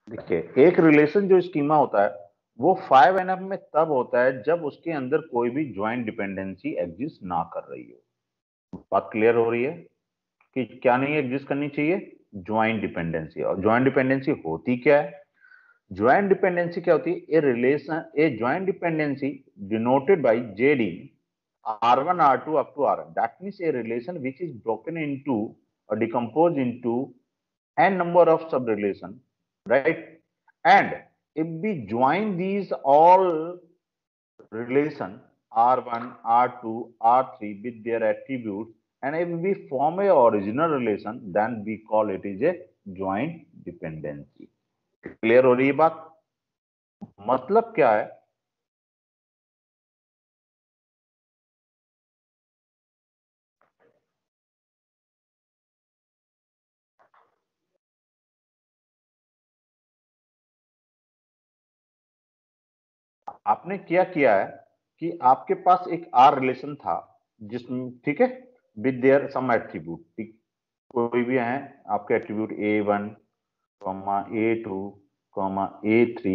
देखिए एक रिलेशन जो स्कीमा होता है वो 5NF में तब होता है जब उसके अंदर कोई भी ज्वाइंट डिपेंडेंसी एग्जिस्ट ना कर रही हो। बात क्लियर हो रही है कि क्या नहीं एग्जिस्ट करनी चाहिए? Joint dependency. और ज्वाइंट डिपेंडेंसी होती क्या है? ज्वाइंट डिपेंडेंसी क्या होती है? A relation, a joint dependency denoted by JD R1 R2 up to Rn, that means a relation which is broken into or decomposed into n number of sub relation, right? And if we join these all relation R1 R2 R3 with their attributes, and if we form a original relation, then we call it is a joint dependency. Clear हो रही है बात? मतलब क्या है? आपने क्या किया है कि आपके पास एक आर रिलेशन था जिसमें, ठीक है, विद देयर सम एट्रीब्यूट, ठीक, कोई भी है आपके attribute A1, A2, A3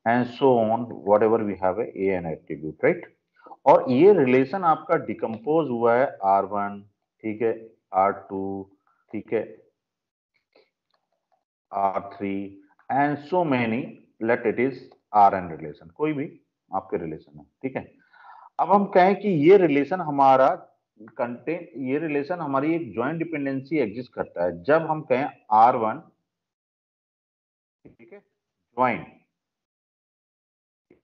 and so on, whatever we have a n attribute, right? और ये रिलेशन आपका डिकम्पोज हुआ है R1, ठीक है, R2, ठीक है, R3 and so many, let it is Rn relation, कोई भी आपके रिलेशन है, ठीक है। अब हम कहें कि ये रिलेशन हमारा कंटेन, ये रिलेशन हमारी एक ज्वाइंट डिपेंडेंसी एग्जिस्ट करता है जब हम कहें R1, ठीक है, join,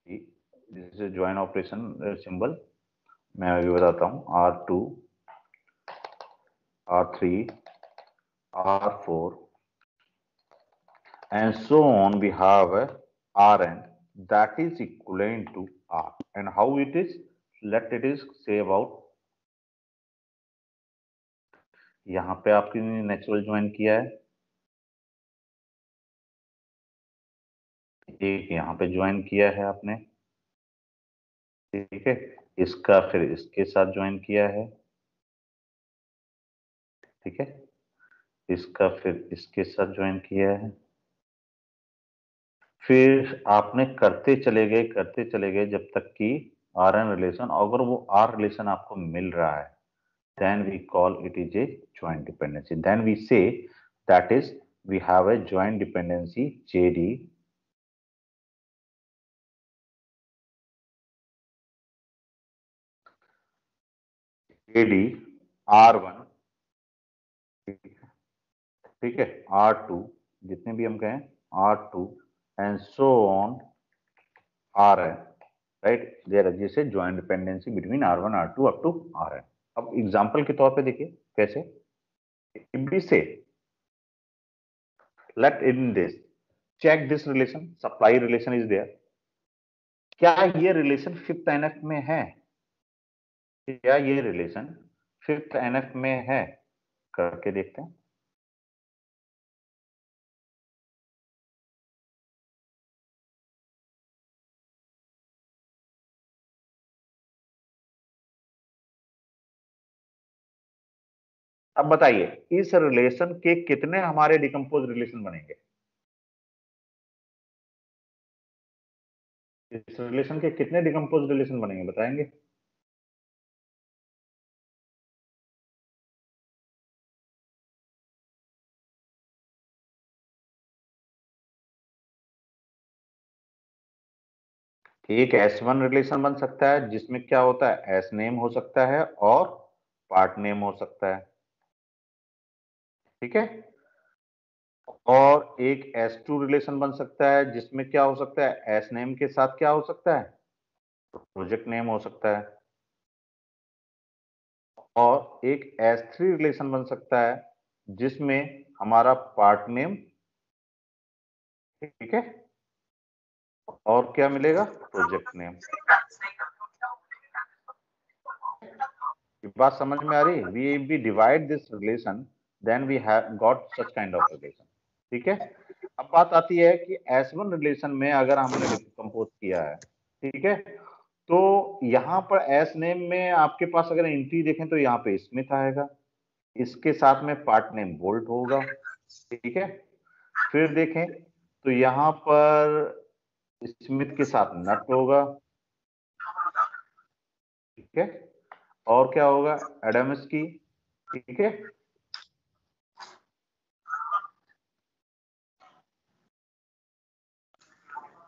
this is join operation symbol, मैं अभी बताता हूं, R2 R3 R4 and so on, we have Rn that is equivalent to R. And how it is? Let it is say about, यहां पे आपकी नेचुरल ज्वाइन किया है, एक यहां पे ज्वाइन किया है आपने, ठीक है, इसका फिर इसके साथ ज्वाइन किया है, ठीक है, इसका फिर इसके साथ ज्वाइन किया है, फिर आपने करते चले गए जब तक कि Rn रिलेशन, अगर वो R रिलेशन आपको मिल रहा है, then we call it is a joint dependency. Then we say that is we have a joint dependency JD R1, ठीक है, R2, जितने भी हम कहें R2 and so on Rn, right? There exists a joint dependency between R1 R2 up to Rn. अब example के तौर पे देखिए कैसे, if we say let in this check this relation, supply relation is there, क्या ये relation fifth NF में है? क्या ये रिलेशन फिफ्थ एनएफ में है? करके देखते हैं। अब बताइए इस रिलेशन के कितने हमारे डिकम्पोज रिलेशन बनेंगे? इस रिलेशन के कितने डिकम्पोज रिलेशन बनेंगे बताएंगे? एक S1 रिलेशन बन सकता है जिसमें क्या होता है, एस नेम हो सकता है और पार्ट नेम हो सकता है, ठीक है। और एक S2 रिलेशन बन सकता है जिसमें क्या हो सकता है, एस नेम के साथ क्या हो सकता है, प्रोजेक्ट नेम हो सकता है। और एक S3 रिलेशन बन सकता है जिसमें हमारा पार्ट नेम, ठीक है, और क्या मिलेगा, प्रोजेक्ट नेम। बात समझ में आ रही है? we divide this relation then we have got such kind of relation, ठीक है। अब बात आती है कि S1 रिलेशन में अगर हमने डिकम्पोज किया है, ठीक है, तो यहां पर एस नेम में आपके पास अगर एंट्री देखें तो यहाँ पे स्मिथ आएगा, इसके साथ में पार्ट नेम बोल्ट होगा, ठीक है। फिर देखें तो यहाँ पर स्मिथ के साथ नट होगा, ठीक है, और क्या होगा, एडम्स की, ठीक है,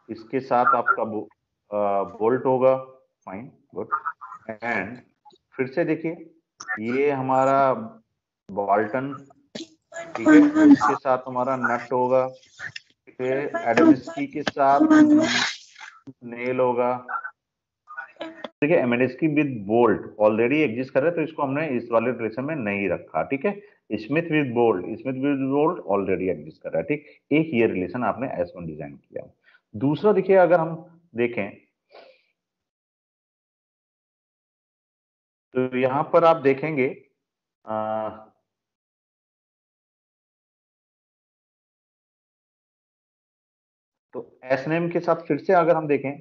इसके साथ आपका बोल्ट होगा, फाइन, गुड। एंड फिर से देखिए ये हमारा बॉल्टन, ठीक है, उसके साथ हमारा नट होगा, फिर एडमिस्की के साथ नेल होगा। देखिए एमएनएसकी विद बोल्ट ऑलरेडी एग्जिस्ट कर रहा है, तो इसको हमने इस वाले रिलेशन में नहीं रखा, ठीक है। Smith with bolt already exist कर रहा है, ठीक। एक ये रिलेशन आपने S1 डिजाइन किया। दूसरा देखिए, अगर हम देखें तो यहां पर आप देखेंगे तो एस नेम के साथ फिर से अगर हम देखें,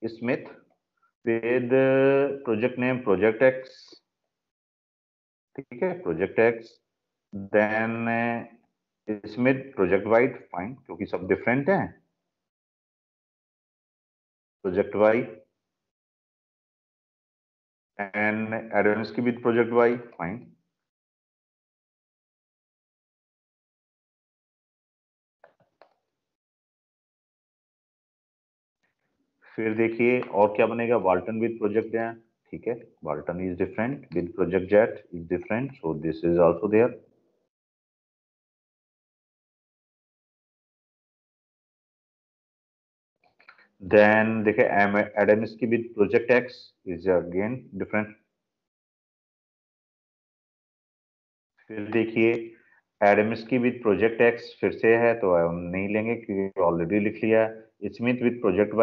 Smith with project name project X, ठीक है, project X, then Smith project white, fine, क्योंकि सब डिफरेंट हैं, प्रोजेक्ट वाई, एंड एडवांस की विद प्रोजेक्ट वाई, फाइन। फिर देखिए और क्या बनेगा, वाल्टन विद प्रोजेक्ट जेट, ठीक है, Walton is different with project jet is different, so this is also there. Then देखिए एडम्स की with project X is again different. फिर देखिए एडम्स की विद प्रोजेक्ट एक्स फिर से है, तो हम नहीं लेंगे क्योंकि ऑलरेडी लिख लिया है। Smith with project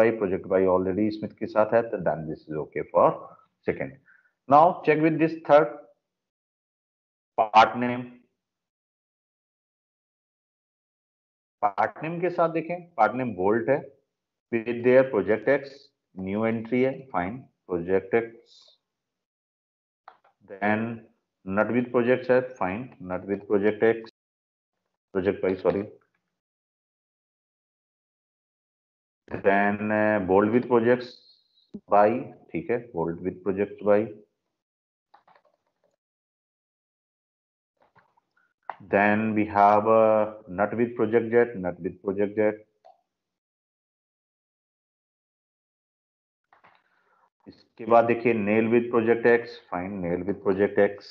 Y already Smith के साथ है, तो then this is okay for second. Now check with this third part name. Part name के साथ देखें, पार्ट नेम बोल्ट है with their project X, new entry है, fine, project X. Then nut with project है, fine, nut with project X, project Y, sorry. Then bolt with projects Y, ठीक है, bolt with project by. Then we have nut with project jet, nut with project jet. इसके बाद देखिए nail with project X, fine, nail with project X.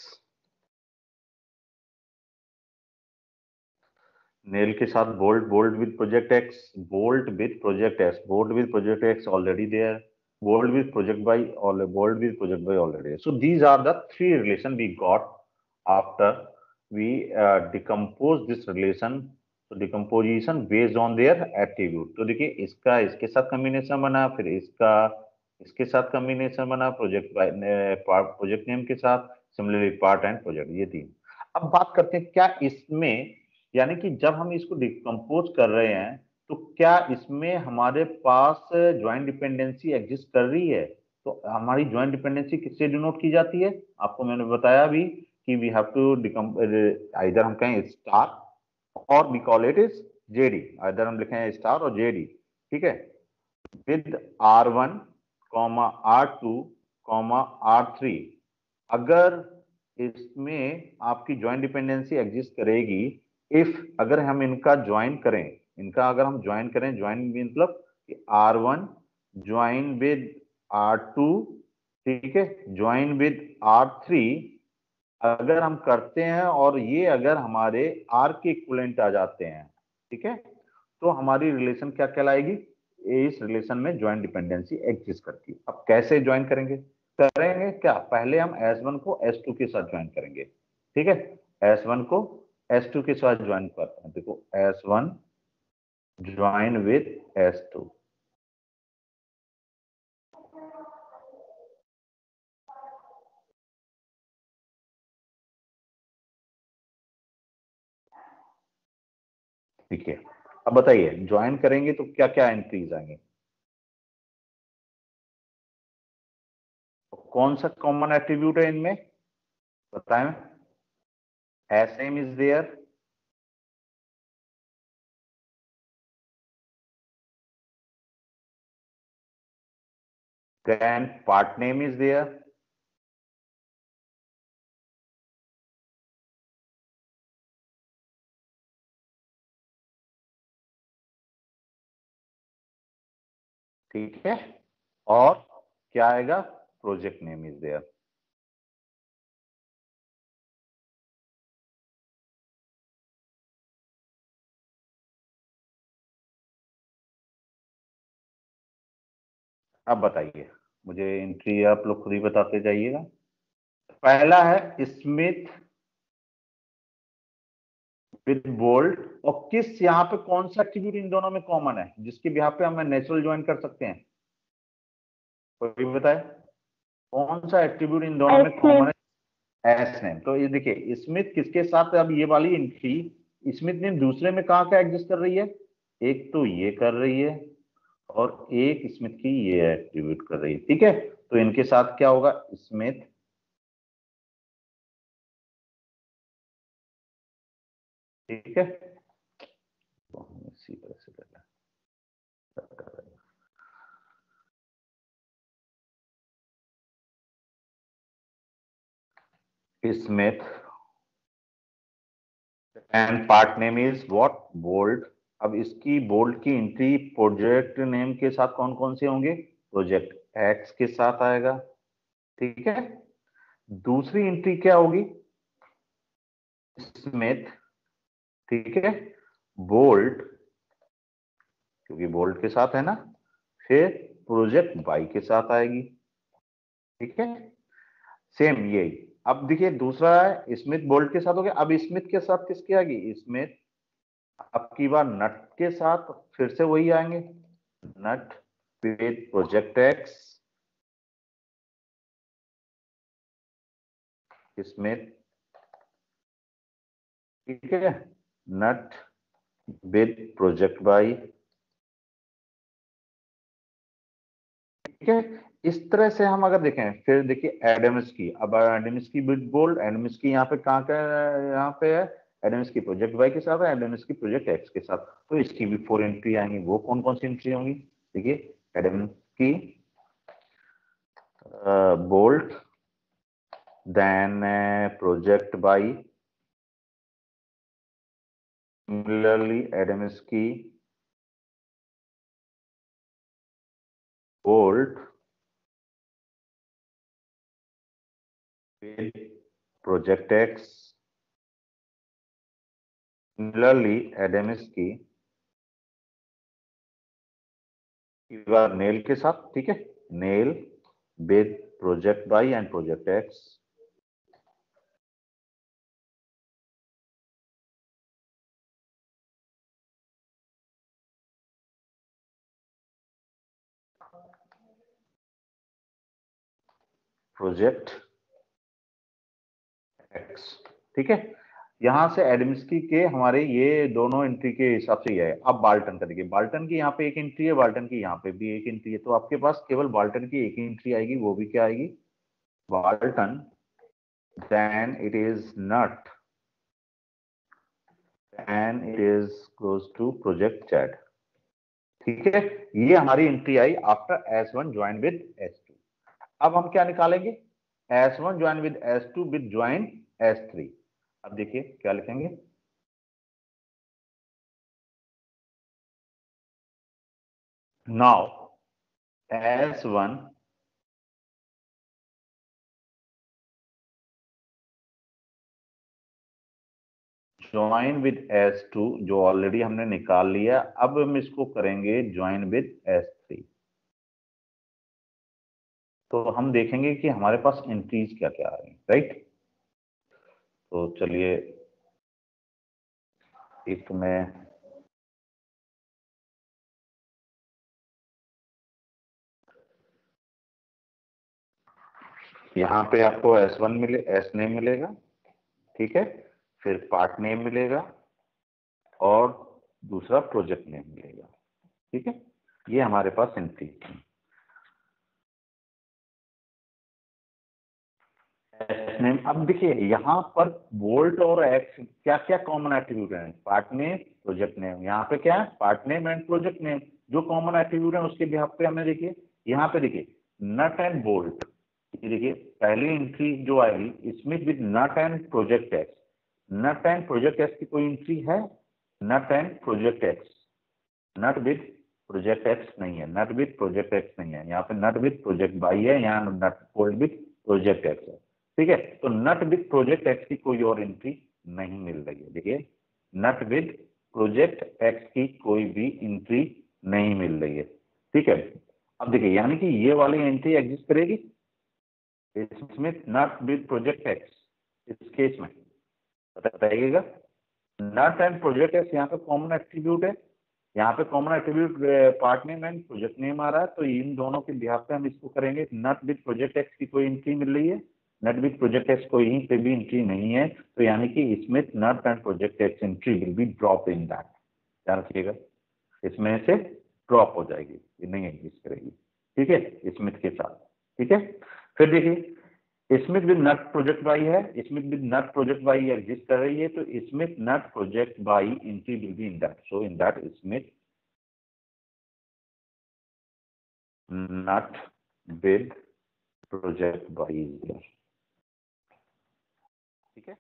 Nail के साथ bolt, bolt with project X, bolt with project X, bolt with project X already there, bolt with project by, bolt with project Y already. So these are the three relation we got after we decompose this relation, तो decomposition based on their attribute. तो देखिए इसका इसके साथ combination बना, फिर इसका इसके साथ कॉम्बिनेशन बना, प्रोजेक्ट नेम के साथ, सिमिलरली पार्ट एंड प्रोजेक्ट, ये तीन। अब बात करते हैं क्या इसमें, यानी कि जब हम इसको डिकम्पोज कर रहे हैं तो क्या इसमें हमारे पास ज्वाइंट डिपेंडेंसी एग्जिस्ट कर रही है। तो हमारी ज्वाइंट डिपेंडेंसी किससे डिनोट की जाती है, आपको मैंने बताया भी कि वी हैव टू आइदर हम कहें स्टार और we call it is JD, इधर हम लिखें स्टार और जेडी, ठीक है, with R1 comma R2 comma R3। अगर इसमें आपकी ज्वाइंट डिपेंडेंसी एग्जिस्ट करेगी इफ, अगर हम इनका ज्वाइन करें, इनका अगर हम ज्वाइन करें, ज्वाइन मतलब R1 ज्वाइन विद R2, ठीक है, ज्वाइन विद R3, अगर हम करते हैं और ये अगर हमारे आर के इक्विवेलेंट आ जाते हैं, ठीक है, तो हमारी रिलेशन क्या कहलाएगी, इस रिलेशन में ज्वाइंट डिपेंडेंसी एग्जिस्ट करती है। अब कैसे ज्वाइन करेंगे, करेंगे क्या, पहले हम S1 को S2 के साथ ज्वाइन करेंगे, ठीक है, S1 को S2 के साथ ज्वाइन करते हैं, देखो S1 ज्वाइन विद S2, ठीक है। अब बताइए ज्वाइन करेंगे तो क्या क्या एंट्रीज आएंगे, कौन सा कॉमन एट्रीब्यूट है इनमें, बताएं। SM is there, then part name is there, ठीक है, और क्या आएगा, प्रोजेक्ट नेम इज देयर। अब बताइए, मुझे एंट्री आप लोग खुद ही बताते जाइएगा। पहला है स्मिथ विद बोल्ड, और किस यहाँ पे कौन सा एट्रीब्यूट इन दोनों में कॉमन है जिसके बिहाफ पे हम नेचुरल ज्वाइन कर सकते हैं, कोई बताए कौन सा एट्रीब्यूट इन दोनों में कॉमन है, एस नेम। तो ये देखिए स्मिथ किसके साथ, अब ये वाली एंट्री स्मिथ नेम दूसरे में कहाँ का एग्जिस्ट कर रही है, एक तो ये कर रही है और एक स्मिथ की ये एट्रीब्यूट कर रही है, ठीक है। तो इनके साथ क्या होगा, स्मिथ, ठीक है, तो हम इसी तरह से करना Smith and part name is what, bold. अब इसकी बोल्ड की एंट्री प्रोजेक्ट नेम के साथ कौन कौन से होंगे, प्रोजेक्ट एक्स के साथ आएगा, ठीक है। दूसरी एंट्री क्या होगी, स्मिथ, ठीक है, बोल्ड, क्योंकि बोल्ड के साथ है ना, फिर प्रोजेक्ट बाई के साथ आएगी, ठीक है, सेम यही। अब देखिए दूसरा है स्मिथ बोल्ड के साथ हो गया, अब स्मिथ के साथ किसके आएगी, स्मिथ अब की बार नट के साथ फिर से वही आएंगे, नट विद प्रोजेक्ट एक्स, स्मिथ, ठीक है, नट विद प्रोजेक्ट बाई, ठीक है। इस तरह से हम अगर देखें, फिर देखिए एडम्स की, अब एडम्स की विद बोल्ड, एडम्स की यहाँ पे कहाँ का, यहाँ पे है एडम्स की प्रोजेक्ट वाई के साथ है, एडम्स की प्रोजेक्ट एक्स के साथ, तो इसकी भी 4 एंट्री आएंगी। वो कौन कौन सी एंट्री होंगी, देखिए एडम्स की bolt, then project Y, similarly Adams की bolt with project X, similarly Adams की नेल के साथ, ठीक है, nail with project Y and project X, project X, ठीक है। यहां से एडमिस्की के हमारे ये दोनों एंट्री के हिसाब से ही है। अब बाल्टन का देखिए, बाल्टन की यहाँ पे एक एंट्री है, बाल्टन की यहाँ पे भी एक एंट्री है, तो आपके पास केवल बाल्टन की एक ही एंट्री आएगी, वो भी क्या आएगी, Bolton, then it is nut and it is goes to project chat, ठीक है। ये हमारी entry I after S1 join with S2। अब हम क्या निकालेंगे, S1 join with S2 with join S3। अब देखिए क्या लिखेंगे, now S1 join with S2 जो ऑलरेडी हमने निकाल लिया, अब हम इसको करेंगे ज्वाइन विद S3। तो हम देखेंगे कि हमारे पास एंट्रीज क्या क्या आ रही है, राइट। तो चलिए एक मैं यहाँ पे आपको S1 मिले, S नेम मिलेगा, ठीक है, फिर पार्ट नेम मिलेगा और दूसरा प्रोजेक्ट नेम मिलेगा, ठीक है। ये हमारे पास एंट्री नेम। अब देखिए यहाँ पर बोल्ट और एक्स क्या क्या कॉमन एट्रीब्यूट है, पार्ट नेम, प्रोजेक्ट नेम, यहाँ पे क्या है, part name and project name, जो कॉमन एट्रीब्यूट है उसके बिहाफ पे हमें देखिए, यहाँ पे देखिए नट एंड बोल्ट, ये देखिए पहली एंट्री जो आएगी Smith with nut and project X, nut and project X की कोई एंट्री है? Nut and project X, nut with project X नहीं है, नट विद प्रोजेक्ट एक्स नहीं है, यहाँ पे नट विद प्रोजेक्ट बाई है, यहाँ nut bolt with project X है, ठीक है। तो नट विद प्रोजेक्ट एक्स की कोई और एंट्री नहीं मिल रही है, देखिए नट विद प्रोजेक्ट एक्स की कोई भी एंट्री नहीं मिल रही है, ठीक है। अब देखिए यानी कि ये वाली एंट्री एग्जिस्ट करेगी Smith nut with project X, इस केस में बताइएगा। नट एंड प्रोजेक्ट एक्स यहाँ पे कॉमन एट्रीब्यूट है, यहाँ पे common attribute part name and project name आ रहा है, तो इन दोनों के बिहाफ पे हम इसको करेंगे। नट विद प्रोजेक्ट एक्स की कोई एंट्री मिल रही है, नट विद प्रोजेक्ट एक्स कोई यहीं पे भी एंट्री नहीं है, तो यानी कि Smith nut and project X entry will be drop in that, ध्यान रखिएगा इसमें से ड्रॉप हो जाएगी, ये नहीं एग्जिस्ट करेगी, ठीक है स्मिथ के साथ, ठीक है। फिर देखिए Smith with nut project by है, Smith with nut project by exist कर रही है, तो Smith nut project by entry will be in that, so in that Smith nut with project by is there, ठीक है।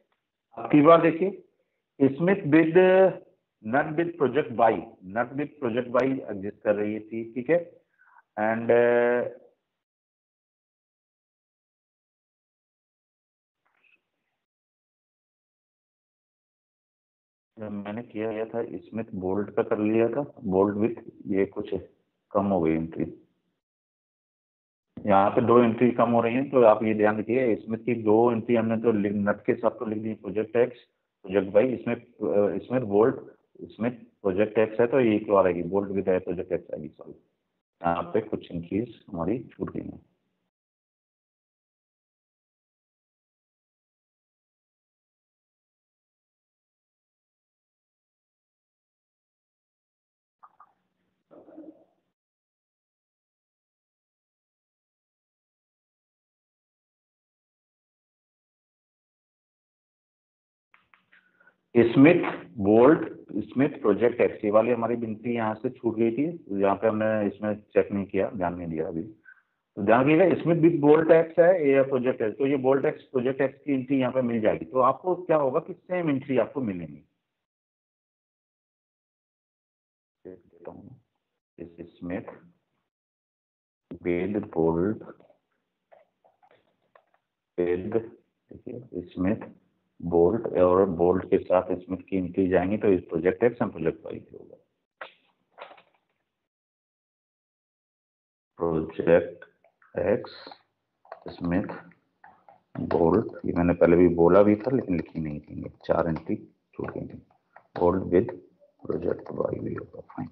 आपकी बात देखिए Smith with nut with project by, nut with project by exist कर रही थी, ठीक है। एंड जब मैंने किया था स्मिथ बोल्ट का कर लिया था, बोल्ट विथ ये कुछ कम हो गई एंट्री, यहाँ पे 2 एंट्री कम हो रही हैं, तो आप ये ध्यान रखिए स्मिथ की 2 एंट्री हमने तो नट के साथ तो लिख दी, प्रोजेक्ट एक्स प्रोजेक्ट बाई, इसमें Smith bolt Smith project X है तो ये क्यों आ रहेगी, बोल्ट विद प्रोजेक्ट एक्स आएगी, सॉरी यहाँ पे कुछ एंट्रीज हमारी छूट गई हैं। Smith bolt Smith project x ये वाली हमारी गिनती यहाँ से छूट गई थी, यहाँ पे हमने इसमें चेक नहीं किया, ध्यान नहीं दिया अभी, तो ध्यान रखिएगा स्मिथ विद बोल्ट एक्स है ये प्रोजेक्ट एक्स, तो ये बोल्ट एक्स प्रोजेक्ट एक्स की एंट्री यहाँ पे मिल जाएगी, तो आपको क्या होगा कि सेम एंट्री आपको मिलेंगी, देता हूँ स्मिथ विद बोल्ट विद, देखिए स्मिथ बोल्ट और बोल्ट के साथ स्मिथ की एंट्री जाएंगी, तो इस project X and project Y होगा, प्रोजेक्ट एक्स स्मिथ बोल्ट, ये मैंने पहले भी बोला भी था लेकिन लिखी नहीं थी, 4 एंट्री छूट गई थी, बोल्ट विद प्रोजेक्ट वाई भी होगा, फाइन।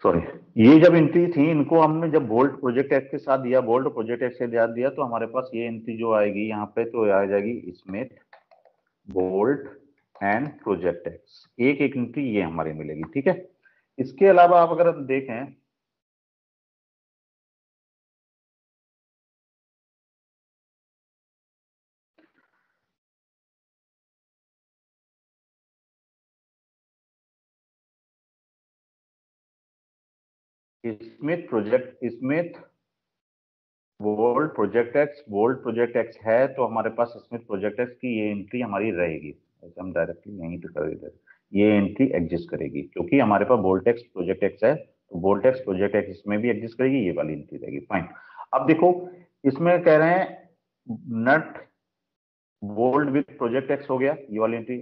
सॉरी ये जब एंट्री थी इनको हमने जब बोल्ट प्रोजेक्ट एक्स के साथ दिया, बोल्ट प्रोजेक्ट एक्स से दिया, तो हमारे पास ये एंट्री जो आएगी यहाँ पे तो आ जाएगी Smith bolt and project x, एक एक एंट्री ये हमारी मिलेगी, ठीक है। इसके अलावा आप अगर देखें स्मिथ बोल्ट प्रोजेक्ट एक्स है, तो हमारे पास स्मिथ प्रोजेक्ट एक्स की ये एंट्री हमारी रहेगी, ऐसे हम डायरेक्टली यहीं पे कर देते, ये एंट्री एग्जिस्ट करेगी क्योंकि हमारे पास बोल्ट एक्स प्रोजेक्ट एक्स है, तो बोल्ट एक्स प्रोजेक्ट एक्स इसमें भी एग्जिस्ट करेगी, ये वाली एंट्री रहेगी, फाइन। अब देखो इसमें कह रहे हैं nut bolt with project X हो गया, ये वाली एंट्री,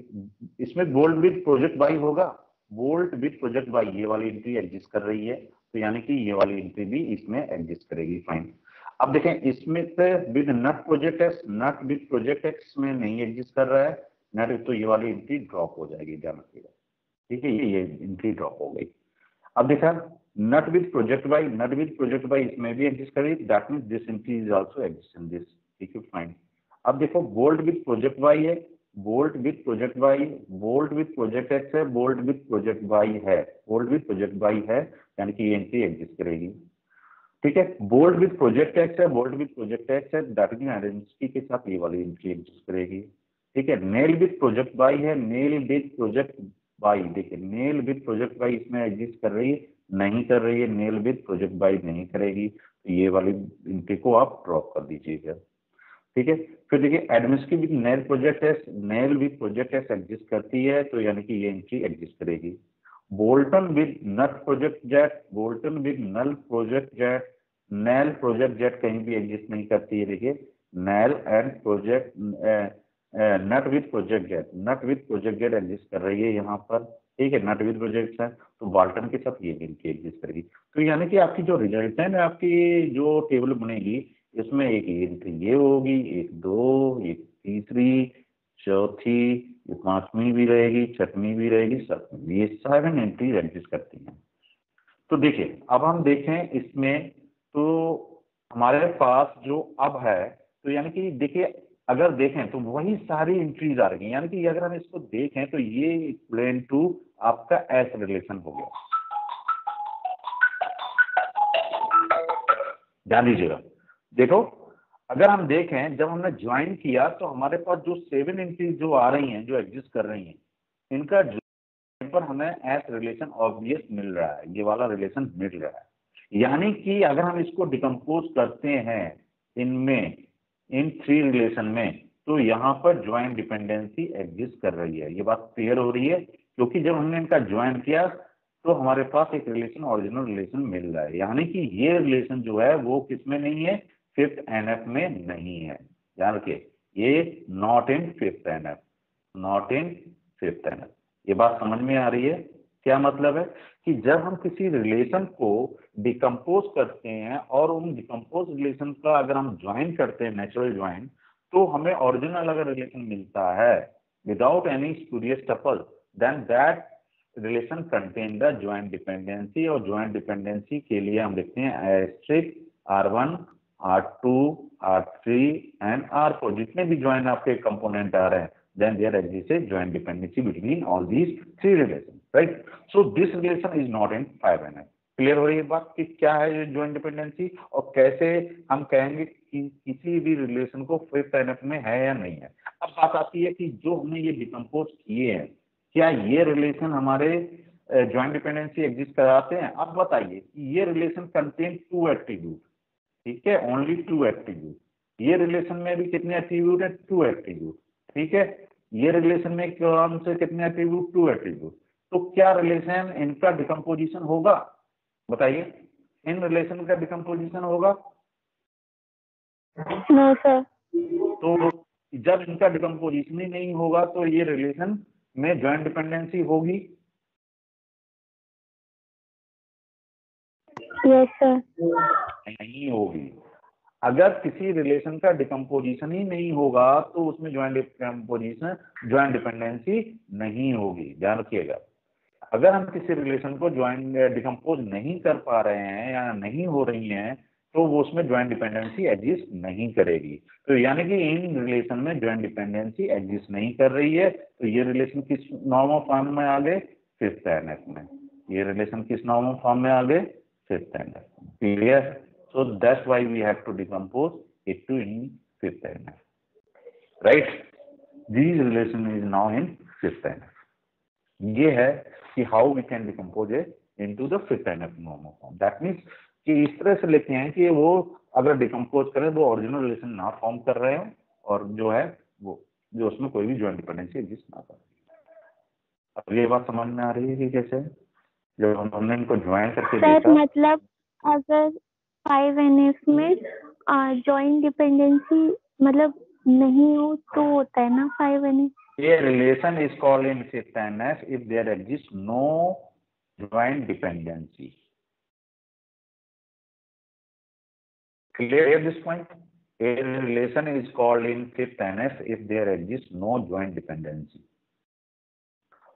इसमें बोल्ट विद प्रोजेक्ट वाई होगा, बोल्ट विद प्रोजेक्ट वाई ये वाली एंट्री एग्जिस्ट कर रही है, तो यानी कि ये वाली एंट्री भी इसमें एग्जिस्ट करेगी, फाइन। अब देखें इसमें से with nut project X, nut with project X में नहीं एग्जिस्ट कर रहा है नट, तो ये वाली एंट्री ड्रॉप हो जाएगी, ध्यान रखिएगा, ठीक है, ये एंट्री ड्रॉप हो गई। अब देखा nut with project by, nut with project by इसमें भी एग्जिस्ट करेगी, that means this entry is also exist in this, ठीक है, फाइन। अब देखो बोल्ट विद प्रोजेक्ट बाई है, bolt with project by, bolt with project X है, bolt with project by है, बोल्ट विद प्रोजेक्ट बाई है, यानी कि ये एंट्री एग्जिस्ट करेगी, ठीक है। बोल्ट विद प्रोजेक्ट एक्स है, बोल्ट विद प्रोजेक्ट एक्स है, दैट मीन आइडेंटिटी के साथ ये वाली एंट्री एग्जिस्ट करेगी, ठीक है। नेल विद प्रोजेक्ट बाई है, नेल विद प्रोजेक्ट बाई, देखिए नेल विद प्रोजेक्ट बाई इसमें एग्जिस्ट कर रही है, नहीं कर रही है, नेल विद प्रोजेक्ट बाई नहीं करेगी, तो ये वाली एंट्री को आप ड्रॉप कर दीजिएगा। ठीक है, फिर देखिए administrative with nail project S, nail with project S exist करती है, तो यानी कि ये एंट्री एग्जिस्ट करेगी। Bolton with nut project jet, Bolton with null project jet, nail project jet कहीं भी एग्जिस्ट नहीं करती है। देखिए nail and project nut with project jet, nut with project jet exist कर रही है यहाँ पर। ठीक है, नट विद प्रोजेक्ट है तो बोल्टन के साथ ये एंट्री एग्जिस्ट करेगी। तो यानी कि आपकी जो रिजल्टेंट आपकी जो टेबल बनेगी, इसमें एक एंट्री ये होगी, एक दो, एक तीसरी, चौथी, ये पांचवी भी रहेगी, छठवीं भी रहेगी, सातवीं, ये 7 एंट्रीज एग्जिस्ट करती हैं। तो देखिए अब हम देखें इसमें, तो हमारे पास जो अब है, तो यानी कि देखिए अगर देखें तो वही सारी एंट्रीज आ रही हैं, यानी कि अगर हम इसको देखें तो ये इक्विवेलेंट टू आपका एस रिलेशन हो गया। ध्यान दीजिएगा, देखो अगर हम देखें जब हमने ज्वाइन किया तो हमारे पास जो 7 एंट्रीज जो आ रही हैं, जो एग्जिस्ट कर रही हैं, इनका पर हमें एस रिलेशन ऑब्वियस मिल रहा है, ये वाला रिलेशन मिल रहा है। यानी कि अगर हम इसको डिकम्पोज करते हैं इनमें, इन 3 रिलेशन में, तो यहाँ पर ज्वाइंट डिपेंडेंसी एग्जिस्ट कर रही है। ये बात क्लियर हो रही है, क्योंकि जब हमने इनका ज्वाइन किया तो हमारे पास एक रिलेशन, ओरिजिनल रिलेशन मिल रहा है। यानी कि ये रिलेशन जो है वो किसमें नहीं है, 5th NF में नहीं है। ध्यान रखिए, ये not in 5th NF, not in 5th NF। ये बात समझ में आ रही है? क्या मतलब है कि जब हम किसी रिलेशन को डिकम्पोज करते हैं और उन डिकम्पोज रिलेशन का अगर हम ज्वाइन करते हैं, नेचुरल ज्वाइन, तो हमें ओरिजिनल अगर रिलेशन मिलता है without any spurious tuple, then that relation contain the joint dependency. और ज्वाइंट डिपेंडेंसी के लिए हम लिखते हैं asterisk R1, R2, R3 and R4। जितने भी ज्वाइन आपके कंपोनेंट आ रहे हैं, then there exists a joint dependency between all these 3 relations, right? So this relation is not in 5NF। Clear हो रही है बात कि क्या है ये ज्वाइंट डिपेंडेंसी और कैसे हम कहेंगे कि किसी भी रिलेशन को 5th NF में है या नहीं है। अब बात आती है कि जो हमने ये डिकम्पोज किए हैं, क्या ये रिलेशन हमारे ज्वाइंट डिपेंडेंसी एग्जिस्ट कराते हैं? अब बताइए कि ये रिलेशन कंटेन 2 एट्रीब्यूट, ठीक है, ओनली 2 एट्रीब्यूट। ये रिलेशन में भी कितने एट्रीब्यूट है? 2 एट्रीब्यूट। ठीक है, ये रिलेशन में कौन से कितने एट्रीब्यूट? 2 एट्रीब्यूट। तो क्या रिलेशन इनका डिकम्पोजिशन होगा? बताइए, इन रिलेशन का डिकम्पोजिशन होगा? No sir. तो जब इनका डिकम्पोजिशन ही नहीं होगा तो ये रिलेशन में ज्वाइंट डिपेंडेंसी होगी? Yes sir. नहीं होगी। अगर किसी रिलेशन का डिकम्पोजिशन ही नहीं होगा तो उसमें ज्वाइंट डिकम्पोजिशन, ज्वाइंट डिपेंडेंसी नहीं होगी। ध्यान रखिएगा, अगर हम किसी रिलेशन को ज्वाइंट डिकम्पोज नहीं कर पा रहे हैं या नहीं हो रही हैं, तो वो उसमें ज्वाइंट डिपेंडेंसी एग्जिस्ट नहीं करेगी। तो यानी कि इन रिलेशन में ज्वाइंट डिपेंडेंसी एग्जिस्ट नहीं कर रही है, तो ये रिलेशन किस नॉर्मल फॉर्म में आ गए? 5th NF में। ये रिलेशन किस नॉर्मल फॉर्म में आ गए? 5th NF। Clear? So that's why we have to decompose it to in 5th NF, right? These relation is now in 5th NF। ये है कि how we can decompose it into the 5th NF normal form। That means कि इस तरह से लेते हैं कि वो अगर डिकम्पोज करें वो ओरिजिनल रिलेशन ना फॉर्म कर रहे हो, और जो है वो जो उसमें कोई भी ज्वाइंट डिपेंडेंसी एग्जिस्ट ना कर। अब ये बात समझ में आ रही है कि कैसे जब हमने इनको ज्वाइन करके देखा, मतलब अगर 5NF में जॉइंट डिपेंडेंसी मतलब नहीं हो तो होता है ना 5NF। A relation is called in 5th NF if there exists no joint dependency। Clear this point? A relation is called in 5th NF if there exists no joint dependency।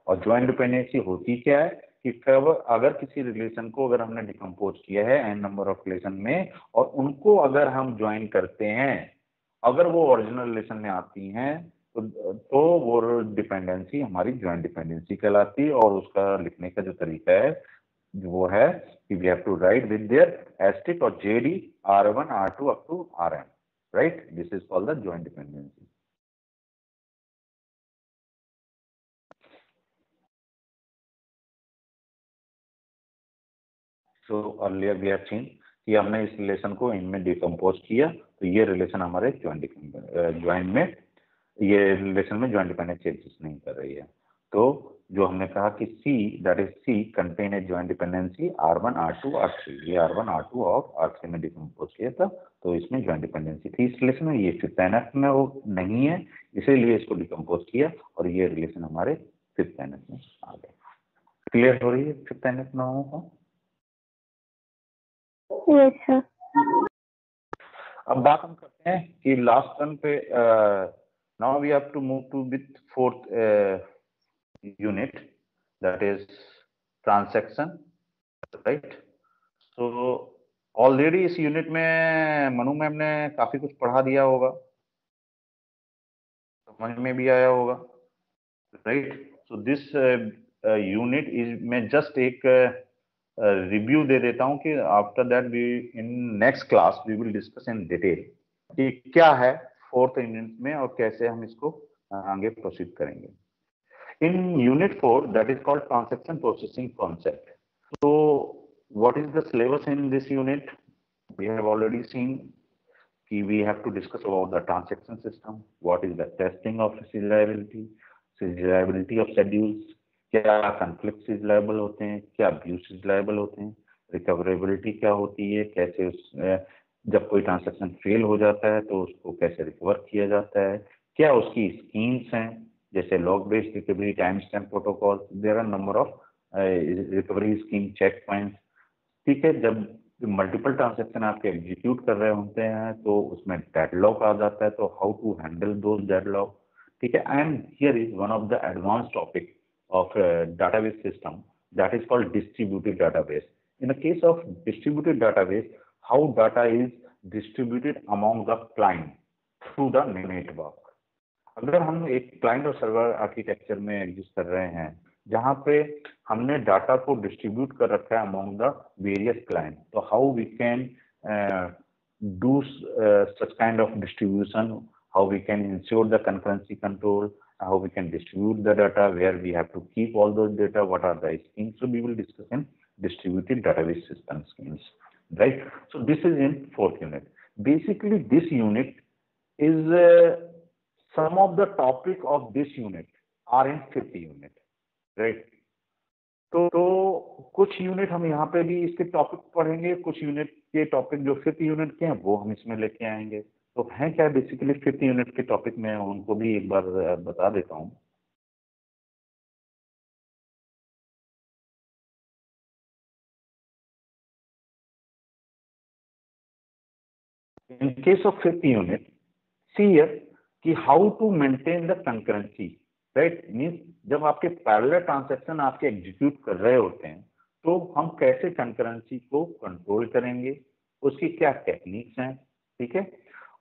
और joint dependency होती क्या है कि कब अगर किसी relation को अगर हमने डिकम्पोज किया है n नंबर ऑफ रिलेशन में और उनको अगर हम ज्वाइन करते हैं, अगर वो ओरिजिनल रिलेशन में आती हैं, तो वो डिपेंडेंसी हमारी ज्वाइंट डिपेंडेंसी कहलाती है। और उसका लिखने का जो तरीका है वो है कि we have to write with their asterisk और JD R1 R2 up to RM, right? This is called the joint dependency. So earlier we have seen कि हमने इस रिलेशन को इनमें डिकम्पोज किया, तो ये रिलेशन हमारे ज्वाइंट में ये रिलेशन में ज्वाइंट डिपेंडेंसी एग्जिस्ट नहीं कर रही है। तो जो हमने कहा कि C that is C contain a joint dependency R1 R2 R3, ये R1 R2 और R3 में डिकम्पोज किया था, तो इसमें ज्वाइंट डिपेंडेंसी थी इस रिलेशन में। ये फिफ्थ NF में वो नहीं है, इसीलिए इसको डिकम्पोज किया और ये रिलेशन हमारे फिफ्थ NF में आ गए। क्लियर हो रही है फिफ्थ NF में हो? Yes sir. अब बात हम करते हैं कि लास्ट टर्म पे now we have to move to with fourth unit, that is transaction, right? So already इस यूनिट में मनु मैम ने काफी कुछ पढ़ा दिया होगा, समझ में भी आया होगा, right? So this unit is, मैं जस्ट एक रिव्यू दे देता हूं कि after that we in next class we will discuss in detail कि क्या है फोर्थ यूनिट में और कैसे हम इसको आगे प्रोसीड करेंगे। In unit 4, that is called transaction processing concept. So what is the syllabus in this unit? We have already seen we have to discuss about the transaction system, what is the testing of serializability of schedules, क्या conflict serializable होते हैं, क्या abuse serializable होते हैं, recoverability क्या होती है, कैसे जब कोई ट्रांजैक्शन फेल हो जाता है तो उसको कैसे रिकवर किया जाता है, क्या उसकी स्कीम्स हैं जैसे log based recovery, time stamp protocol, there are number of recovery scheme check points. ठीक है, जब मल्टीपल ट्रांजैक्शन आपके एग्जीक्यूट कर रहे होते हैं तो उसमें डेडलॉक आ जाता है, तो how to handle those deadlock. ठीक है, and here is one of the advance topic of database system that is called distributed database. In the case of distributed database, how data is distributed among the client through the network. अगर हम एक client और server architecture में exist कर रहे हैं जहां पे हमने डाटा को डिस्ट्रीब्यूट कर रखा है अमॉन्ग द वेरियस क्लाइंट, तो how we can do such kind of distribution, how we can ensure the concurrency control, how we can distribute the data, where we have to keep all those data, what are the schemes. So we will discuss in distributed database system schemes, right? So this is in fourth unit. Basically this unit is some of the topic of this unit are in fifth unit, right? तो कुछ unit हम यहाँ पे भी इसके topic पढ़ेंगे, कुछ unit के टॉपिक जो फिफ्थ यूनिट के हैं वो हम इसमें लेके आएंगे। तो है क्या बेसिकली फिफ्थ यूनिट के टॉपिक में, उनको भी एक बार बता देता हूँ। In case of fifth unit, see here कि how to maintain the concurrency, right? Means जब आपके पैरेलल ट्रांजैक्शन आपके एग्जीक्यूट कर रहे होते हैं तो हम कैसे कंकरेंसी को कंट्रोल करेंगे, उसकी क्या टेक्निक्स हैं, ठीक है,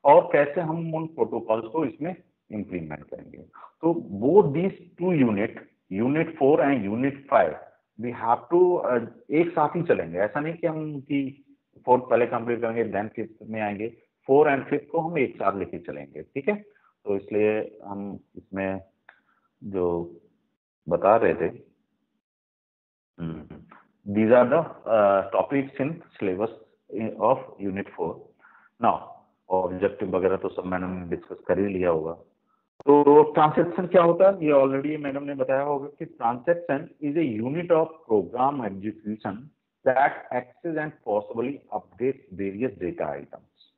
और कैसे हम उन प्रोटोकॉल्स को इसमें इंप्लीमेंट करेंगे। तो both these two unit, unit 4 and unit 5, we have to एक साथ ही चलेंगे। ऐसा नहीं कि हम कि फोर्थ पहले कंप्लीट करेंगे देन फिफ्थ में आएंगे, 4 एंड 5 को हम एक साथ लेके चलेंगे, ठीक है। तो इसलिए हम इसमें जो बता रहे थे, these are the topics in syllabus of unit 4. now objective वगैरह तो सब मैडम ने डिस्कस कर ही लिया होगा। तो ट्रांजैक्शन क्या होता है ये ऑलरेडी मैडम ने बताया होगा कि transaction is a unit of program execution that access and possibly update various data items.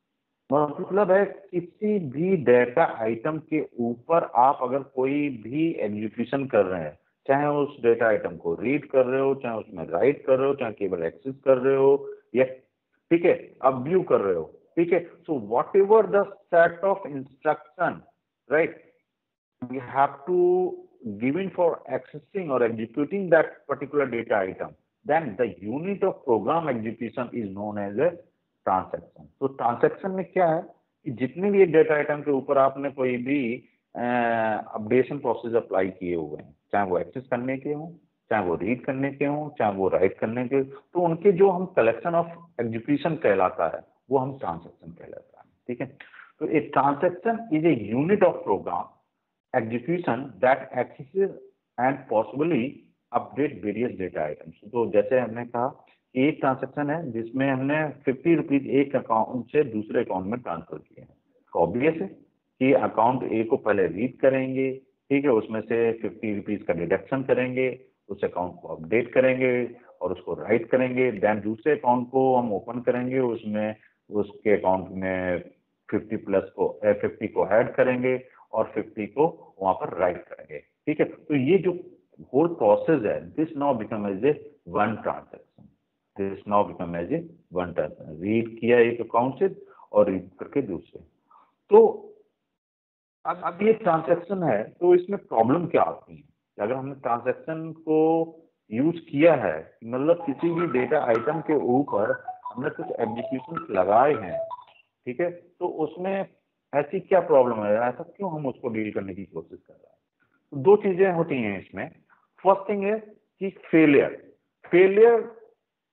मतलब है किसी भी डेटा आइटम के ऊपर आप अगर कोई भी एग्जीक्यूशन कर रहे हैं, चाहे उस डेटा आइटम को रीड कर रहे हो, चाहे उसमें राइट कर रहे हो, चाहे केवल एक्सेस कर रहे हो, या ठीक है अब व्यू कर रहे हो, ठीक है। So what ever the set of instruction, right, we have to given for accessing or executing that particular data item, then the unit of program execution is known as a transaction. तो transaction में क्या है कि जितने भी data item के ऊपर आपने कोई भी अपडेशन प्रोसेस अप्लाई किए हुए हैं, चाहे वो एक्सेस करने के हों, चाहे वो रीड करने के हों, चाहे वो राइट करने के, तो उनके जो हम कलेक्शन ऑफ एग्जीक्यूशन कहलाता है वो हम ट्रांजैक्शन कहलाता है, ठीक है। तो a transaction is a unit of program execution that accesses and possibly update various data items. तो जैसे हमने कहा एक ट्रांजेक्शन है जिसमें हमने 50 रुपीज एक अकाउंट से दूसरे अकाउंट में ट्रांसफर किए हैं। ऑब्वियस है कि अकाउंट ए को पहले रीड करेंगे, ठीक है, उसमें से 50 रुपीज का डिडक्शन करेंगे, उस अकाउंट को अपडेट करेंगे और उसको राइट करेंगे। देन दूसरे अकाउंट को हम ओपन करेंगे, उसमें उसके अकाउंट में 50 को ऐड करेंगे और 50 को वहां पर राइट करेंगे, ठीक है। तो ये जो होल प्रोसेस है, this now become as a one transaction, this now become as a one transaction. Read किया एक अकाउंट से और रीड करके दूसरे। तो अब ये ट्रांजैक्शन है, तो इसमें प्रॉब्लम क्या आती है? अगर हमने ट्रांजैक्शन को यूज किया है, मतलब किसी भी डेटा आइटम के ऊपर हमने कुछ एग्जीक्यूशन लगाए हैं, ठीक है, तो उसमें ऐसी क्या प्रॉब्लम है, ऐसा क्यों हम उसको डील करने की कोशिश कर रहे हैं? तो दो चीजें होती हैं इसमें। फर्स्ट थिंग है कि फेलियर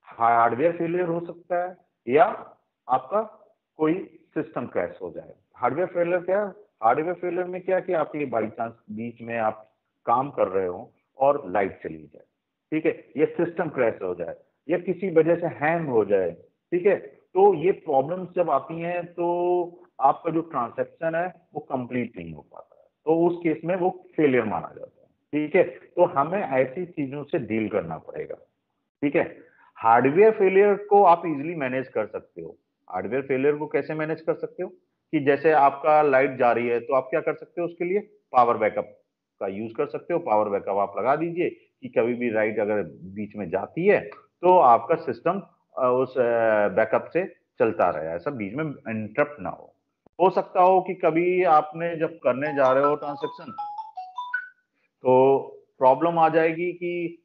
हार्डवेयर फेलियर हो सकता है या आपका कोई सिस्टम क्रैश हो जाए। हार्डवेयर फेलियर क्या है? हार्डवेयर फेलियर में क्या कि आपके बाई चांस बीच में आप काम कर रहे हो और लाइट चली जाए, ठीक है, या सिस्टम क्रैश हो जाए या किसी वजह से हैंग हो जाए, ठीक है, तो ये प्रॉब्लम जब आती हैं तो आपका जो ट्रांजैक्शन है वो कंप्लीट नहीं हो पाता है, तो उस केस में वो फेलियर माना जाता है, ठीक है। तो हमें ऐसी चीजों से डील करना पड़ेगा, ठीक है। हार्डवेयर फेलियर को आप इजीली मैनेज कर सकते हो। हार्डवेयर फेलियर को कैसे मैनेज कर सकते हो कि जैसे आपका लाइट जा रही है तो आप क्या कर सकते हो, उसके लिए पावर बैकअप का यूज कर सकते हो। पावर बैकअप आप लगा दीजिए कि कभी भी लाइट अगर बीच में जाती है तो आपका सिस्टम उस बैकअप से चलता रहे, ऐसा बीच में इंटरप्ट ना हो सकता हो कि कभी आपने जब करने जा रहे हो ट्रांजेक्शन तो प्रॉब्लम आ जाएगी कि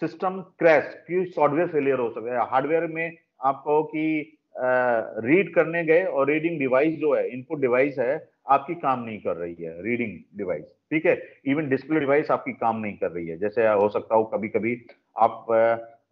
सिस्टम क्रैश की सॉफ्टवेयर फेलियर हो सकता है। हार्डवेयर में आप कहो कि रीड करने गए और रीडिंग डिवाइस जो है, इनपुट डिवाइस है, आपकी काम नहीं कर रही है, रीडिंग डिवाइस, ठीक है, इवन डिस्प्ले डिवाइस आपकी काम नहीं कर रही है। जैसे हो सकता हो कभी कभी आप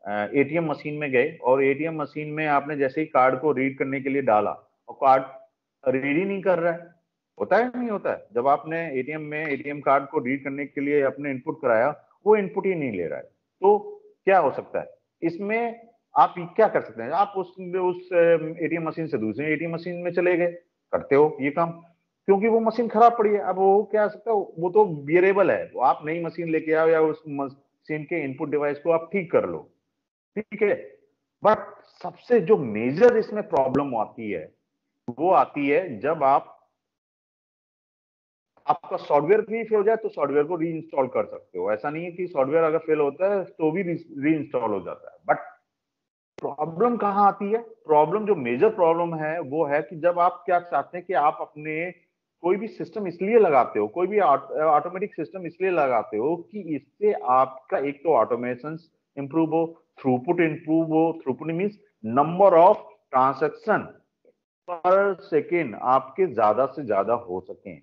एटीएम मशीन में गए और एटीएम मशीन में आपने जैसे ही कार्ड को रीड करने के लिए डाला और कार्ड रीड ही नहीं कर रहा है। होता है नहीं होता है? जब आपने एटीएम में एटीएम कार्ड को रीड करने के लिए अपने इनपुट कराया, वो इनपुट ही नहीं ले रहा है, तो क्या हो सकता है इसमें? आप क्या कर सकते हैं, आप उस एटीएम मशीन से दूसरे एटीएम मशीन में चले गए, करते हो ये काम, क्योंकि वो मशीन खराब पड़ी है। अब वो क्या सकता है, वो तो बियरेबल है, वो आप नई मशीन लेके आओ या उस मशीन के इनपुट डिवाइस को आप ठीक कर लो, ठीक है। बट सबसे जो मेजर इसमें प्रॉब्लम आती है वो आती है जब आपका सॉफ्टवेयर भी फेल हो जाए तो सॉफ्टवेयर को रीइंस्टॉल कर सकते हो। ऐसा नहीं है कि सॉफ्टवेयर अगर फेल होता है तो भी रीइंस्टॉल हो जाता है। बट प्रॉब्लम कहां आती है? प्रॉब्लम जो मेजर प्रॉब्लम है वो है कि जब आप क्या चाहते हैं कि आप अपने कोई भी सिस्टम इसलिए लगाते हो, कोई भी ऑटोमेटिक सिस्टम इसलिए लगाते हो कि इससे आपका एक तो ऑटोमेशन इंप्रूव हो, थ्रूपुट इंप्रूव हो। Throughput means number of transaction पर सेकेंड आपके ज्यादा से ज्यादा हो सकें,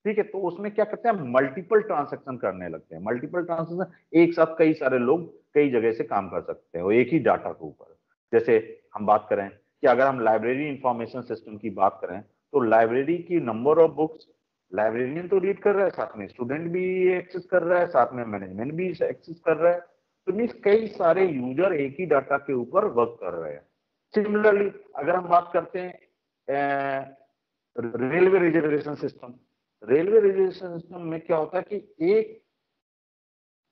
ठीक है। तो उसमें क्या करते हैं, मल्टीपल ट्रांजैक्शन करने लगते हैं। मल्टीपल ट्रांजैक्शन एक साथ कई सारे लोग कई जगह से काम कर सकते हैं एक ही डाटा के ऊपर। जैसे हम बात करें कि अगर हम लाइब्रेरी इंफॉर्मेशन सिस्टम की बात करें तो लाइब्रेरी की नंबर ऑफ बुक्स लाइब्रेरियन तो रीड कर रहा है, साथ में स्टूडेंट भी एक्सेस कर रहा है, साथ में मैनेजमेंट भी एक्सेस कर रहा है। तो मीन्स कई सारे यूजर एक ही डाटा के ऊपर वर्क कर रहे हैं। सिमिलरली अगर हम बात करते हैं railway reservation system, railway reservation system में क्या होता है कि एक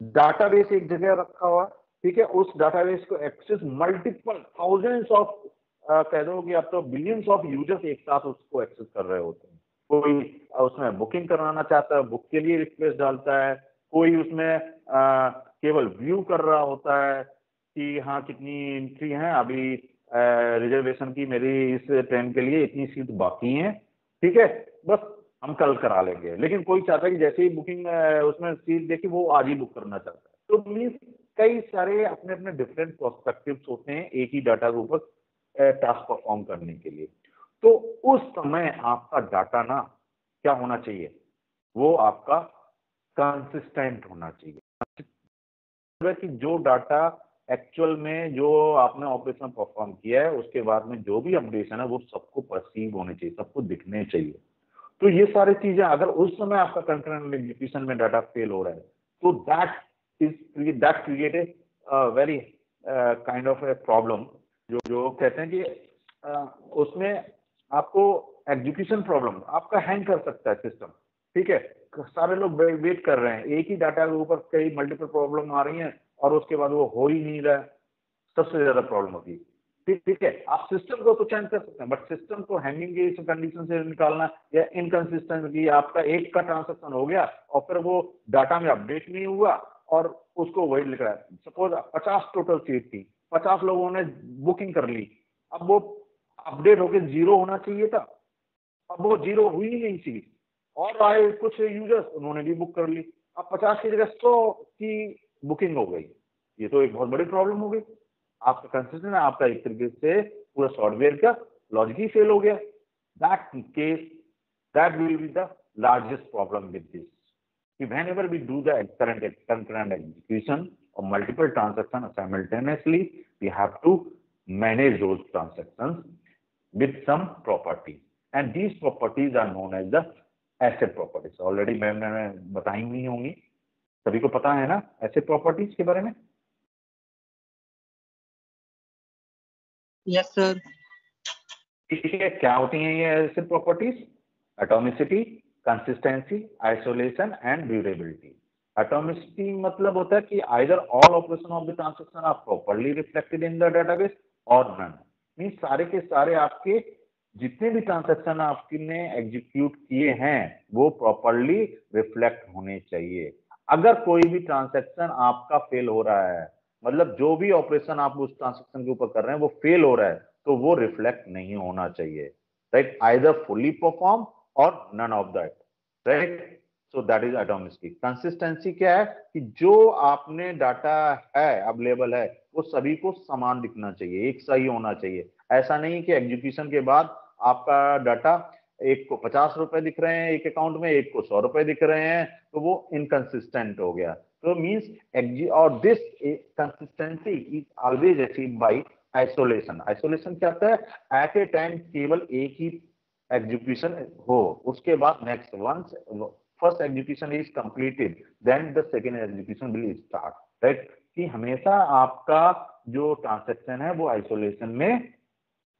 डाटाबेस एक जगह रखा हुआ, ठीक है, उस डाटाबेस को एक्सेस मल्टीपल थाउजेंड्स ऑफ कह दो कि आप तो बिलियंस ऑफ यूजर्स एक साथ उसको एक्सेस कर रहे होते हैं। कोई उसमें बुकिंग कराना चाहता है, बुक के लिए रिक्वेस्ट डालता है, कोई उसमें केवल व्यू कर रहा होता है कि हाँ कितनी एंट्री है अभी रिजर्वेशन की, मेरी इस ट्रेन के लिए इतनी सीट बाकी है, ठीक है, बस हम कल करा लेंगे। लेकिन कोई चाहता है कि जैसे ही बुकिंग उसमें सीट देखी वो आज ही बुक करना चाहता है। तो मीन्स कई सारे अपने अपने डिफरेंट पर्सपेक्टिव्स होते हैं एक ही डाटा के ऊपर टास्क परफॉर्म करने के लिए। तो उस समय आपका डाटा ना क्या होना चाहिए, वो आपका कंसिस्टेंट होना चाहिए कि जो डाटा एक्चुअल में जो आपने ऑपरेशन परफॉर्म किया है उसके बाद में जो भी अपडेशन है वो सबको परसीव होने चाहिए, सबको दिखने चाहिए। तो ये सारी चीजें अगर उस समय आपका कंकरेंट एग्जीक्यूशन में डाटा फेल हो रहा है तो that create a very kind of a problem जो कहते हैं कि उसमें आपको एग्जीक्यूशन प्रॉब्लम, आपका हैंग कर सकता है सिस्टम, ठीक है। सारे लोग वेट कर रहे हैं, एक ही डाटा के ऊपर कई मल्टीपल प्रॉब्लम आ रही हैं और उसके बाद वो हो ही नहीं रहा है, सबसे ज्यादा प्रॉब्लम होती है। ठीक है, आप सिस्टम को तो चेंज कर सकते हैं, बट सिस्टम को हैंगिंग की इस कंडीशन से निकालना या इनकंसिस्टेंसी, आपका एक का ट्रांजेक्शन हो गया और फिर वो डाटा में अपडेट नहीं हुआ और उसको वही लिख रहा है। सपोज 50 टोटल सीट थी, 50 लोगों ने बुकिंग कर ली, अब वो अपडेट होकर 0 होना चाहिए था, अब वो 0 हुई नहीं सीट, और आए कुछ यूजर्स, उन्होंने भी बुक कर ली, अब 50 की जगह 100 की बुकिंग हो गई। ये तो एक बहुत बड़ी प्रॉब्लम हो गई। आपका कंसिस्टेंट है, आपका एक तरीके से पूरा सॉफ्टवेयर का लॉजिक ही फेल हो गया। That case, that will be the largest problem with this. Whenever we do the concurrent execution of multiple transactions simultaneously, we have to manage those transactions with some properties, and these properties are known as the asset properties. Already मैंने बताई हुई होंगी, सभी को पता है ना asset properties के बारे में? Yes sir. ठीक है, क्या होती हैं ये asset properties? Atomicity, consistency, isolation and durability. Atomicity मतलब होता है कि either all operation of the transaction are properly reflected in the database or none. Means सारे के सारे आपके जितने भी ट्रांजैक्शन आपने एग्जीक्यूट किए हैं वो प्रॉपरली रिफ्लेक्ट होने चाहिए। अगर कोई भी ट्रांजैक्शन आपका फेल हो रहा है, मतलब जो भी ऑपरेशन आप उस ट्रांजैक्शन के ऊपर कर रहे हैं वो फेल हो रहा है, तो वो रिफ्लेक्ट नहीं होना चाहिए, राइट? आइदर फुल्ली परफॉर्म और none of that, right? So that is atomicity. Consistency क्या है कि जो आपने डाटा है अवेलेबल है वो सभी को समान दिखना चाहिए, एक सा ही होना चाहिए। ऐसा नहीं कि एग्जीक्यूशन के बाद आपका डाटा एक को 50 रुपए दिख रहे हैं एक अकाउंट में, एक को 100 रुपए दिख रहे हैं, तो वो इनकंसिस्टेंट हो गया। तो मींस और this consistency is always achieved by isolation. Isolation क्या होता है? एट ए टाइम केवल एक ही एग्जीक्यूशन हो, उसके बाद next, once first execution is completed then the second execution will start, right? कि हमेशा आपका जो ट्रांजैक्शन है वो आइसोलेशन में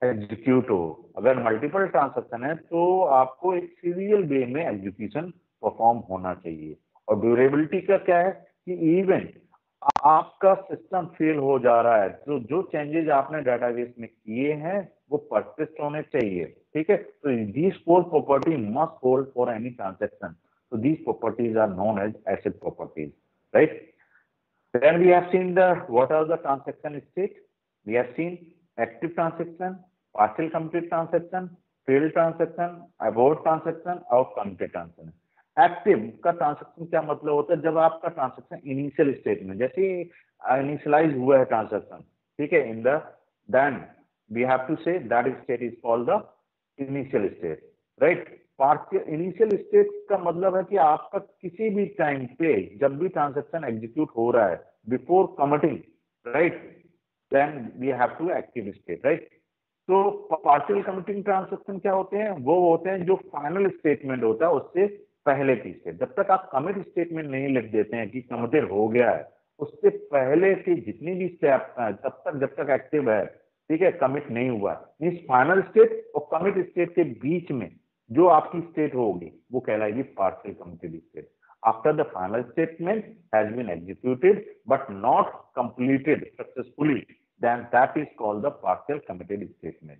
एग्जीक्यूट हो। अगर मल्टीपल ट्रांजैक्शन है तो आपको एक सीरियल वे में एग्जीक्यूशन परफॉर्म होना चाहिए। और ड्यूरेबिलिटी का क्या है कि इवन आपका सिस्टम फेल हो जा रहा है तो जो चेंजेस आपने डाटाबेस में किए हैं वो परसिस्ट होने चाहिए, ठीक है? तो these four property must hold for any transaction. So these properties are known as asset properties, right? Then we have seen what are the transaction state. We have seen active transaction, partial complete transaction, failed transaction, abort transaction और committed transaction. Active का transaction क्या मतलब होता है? जब आपका transaction initial state में, जैसे इनिशियलाइज हुआ है ट्रांजेक्शन, ठीक है, in the then we have to say that state is called the initial state, right? Partial initial state का मतलब है कि आपका किसी भी टाइम पे जब भी ट्रांजेक्शन एग्जीक्यूट हो रहा है before committing, right, then we have to active state, right? तो पार्शियल कमिटिंग ट्रांजेक्शन क्या होते हैं? वो होते हैं जो फाइनल स्टेटमेंट होता है उससे पहले की स्टेट। जब तक आप कमिट स्टेटमेंट नहीं लिख देते हैं कि कमिटेड हो गया है, उससे पहले की जितनी भी स्टेप तब तक जब तक एक्टिव है, ठीक है, कमिट नहीं हुआ, मींस फाइनल स्टेट और कमिट स्टेट के बीच में जो आपकी स्टेट होगी वो कहलाएगी partial committed state. After the final statement has been executed but not completed successfully, then that is called the partial committed statement.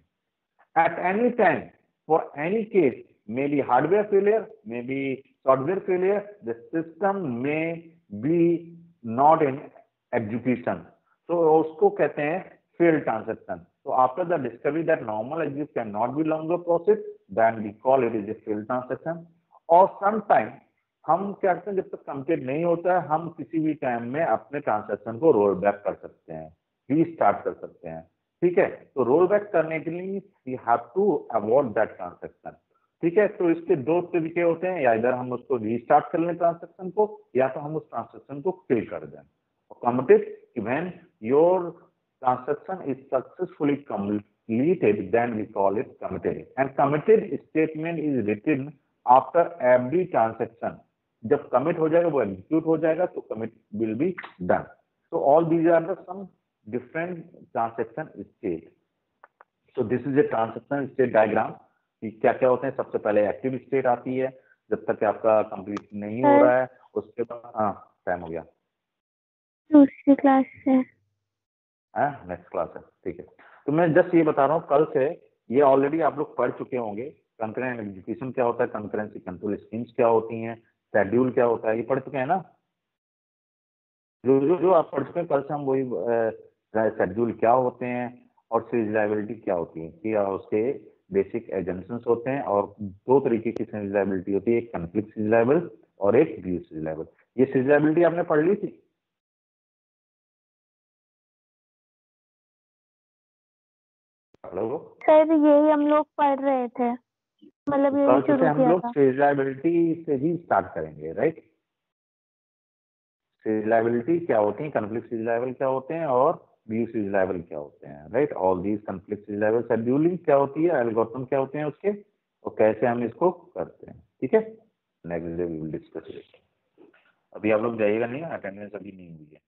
At any time, for any case, maybe hardware failure, maybe software failure, the system may be not in execution. So उसको कहते हैं failed transaction. So after the discovery that normal exit cannot be longer process, then we call it as a failed transaction. और sometime हम क्या करते हैं, जब तक कंप्लीट नहीं होता है हम किसी भी टाइम में अपने ट्रांजेक्शन को रोल बैक कर सकते हैं, रीस्टार्ट कर सकते हैं, ठीक है? तो रोल बैक करने के लिए we have to avoid that transaction, ठीक है? तो इसके दो तरीके होते हैं, या इधर हम उसको रीस्टार्ट कर लें ट्रांजैक्शन को, या तो हम उस ट्रांजैक्शन को किल कर दें। Committed, when your transaction is successfully completed, then we call it committed. And committed statement is written after every transaction. जब कमिट हो जाएगा वो एग्जीक्यूट हो जाएगा तो commit will be done. So all these are the some different transaction state. So this is a transaction state diagram कि क्या क्या होते हैं। सबसे पहले एक्टिव स्टेट आती है, जब तक आपका कंप्लीट नहीं हो रहा है, उसके बाद हाँ टाइम हो गया, दूसरी क्लास से नेक्स्ट क्लास है, ठीक है। तो मैं जस्ट ये बता रहा हूँ, कल से ये ऑलरेडी आप लोग पढ़ चुके होंगे। कंकरेंट एग्जीक्यूशन क्या होता है, कंकरेंसी कंट्रोल स्कीम्स क्या होती हैं, शेड्यूल क्या होता है, ये पढ़ चुके हैं ना। जो आप पढ़ चुके हैं, कल से हम वही शेड्यूल क्या होते हैं और सीरियलाइबिलिटी क्या होती है, कि उसके बेसिक एजेंशंस होते हैं। और दो तरीके की सीरियलाइबिलिटी होती है, एक कॉन्फ्लिक्ट सीरियलाइबल और एक व्यू सीरियलाइबल। ये सीरियलाइबिलिटी आपने पढ़ ली थी? हेलो सर, यही हम लोग पढ़ रहे थे, मतलब यही कल से शुरू हम किया लोग था। सीरियलाइबिलिटी से ही स्टार्ट करेंगे, राइट। सीरियलाइबिलिटी क्या होती है, कॉन्फ्लिक्ट सीरियलाइबल क्या होते हैं और व्यू सीरियलाइबल क्या होते हैं, right. All these conflict serializable, scheduling क्या होती है, एल्गोरिथम क्या होते हैं उसके, और कैसे हम इसको करते हैं, ठीक है। Next day we will discuss it. अभी आप लोग जाइएगा नहीं, अटेंडेंस अभी नहीं हुई है।